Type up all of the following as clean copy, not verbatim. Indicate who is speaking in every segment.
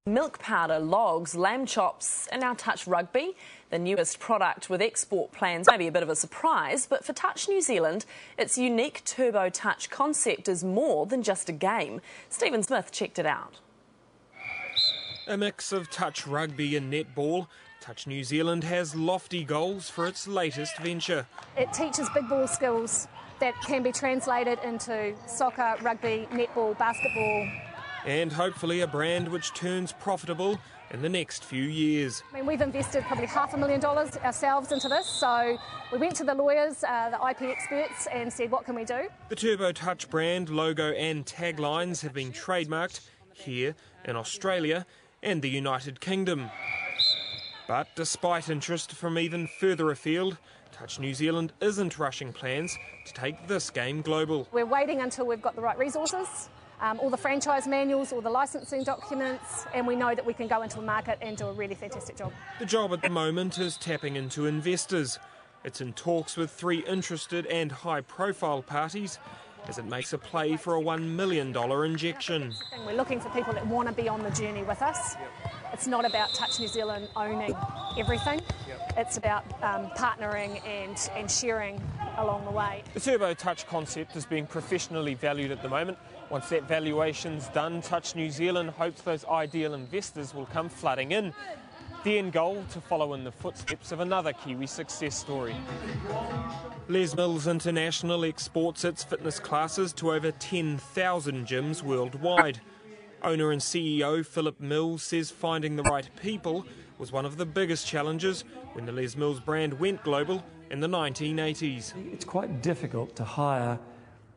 Speaker 1: Milk powder, logs, lamb chops and now Touch Rugby, the newest product with export plans. Maybe a bit of a surprise, but for Touch New Zealand, its unique Turbo Touch concept is more than just a game. Stephen Smith checked it out.
Speaker 2: A mix of touch rugby and netball, Touch New Zealand has lofty goals for its latest venture.
Speaker 3: It teaches big ball skills that can be translated into soccer, rugby, netball, basketball.
Speaker 2: And hopefully a brand which turns profitable in the next few years.
Speaker 3: I mean, we've invested probably $500,000 ourselves into this, so we went to the lawyers, the IP experts, and said, what can we do?
Speaker 2: The Turbo Touch brand logo and taglines have been trademarked here in Australia and the United Kingdom. But despite interest from even further afield, Touch New Zealand isn't rushing plans to take this game global.
Speaker 3: We're waiting until we've got the right resources, all the franchise manuals, all the licensing documents, and we know that we can go into the market and do a really fantastic job.
Speaker 2: The job at the moment is tapping into investors. It's in talks with 3 interested and high-profile parties as it makes a play for a $1 million injection.
Speaker 3: We're looking for people that want to be on the journey with us. It's not about Touch New Zealand owning everything. It's about partnering and sharing along the way.
Speaker 2: The Turbo Touch concept is being professionally valued at the moment. Once that valuation's done, Touch New Zealand hopes those ideal investors will come flooding in. The end goal to follow in the footsteps of another Kiwi success story. Les Mills International exports its fitness classes to over 10,000 gyms worldwide. Owner and CEO Philip Mills says finding the right people was one of the biggest challenges when the Les Mills brand went global in the 1980s.
Speaker 4: It's quite difficult to hire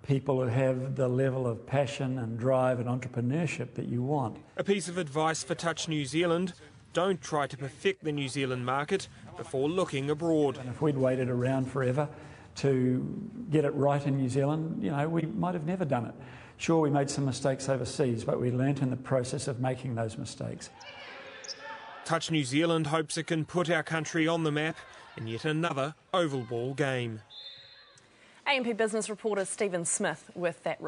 Speaker 4: people who have the level of passion and drive and entrepreneurship that you want.
Speaker 2: A piece of advice for Touch New Zealand: don't try to perfect the New Zealand market before looking abroad.
Speaker 4: And if we'd waited around forever to get it right in New Zealand, we might have never done it. Sure, we made some mistakes overseas, but we learnt in the process of making those mistakes.
Speaker 2: Touch New Zealand hopes it can put our country on the map in yet another oval ball game.
Speaker 1: AMP Business reporter Stephen Smith with that.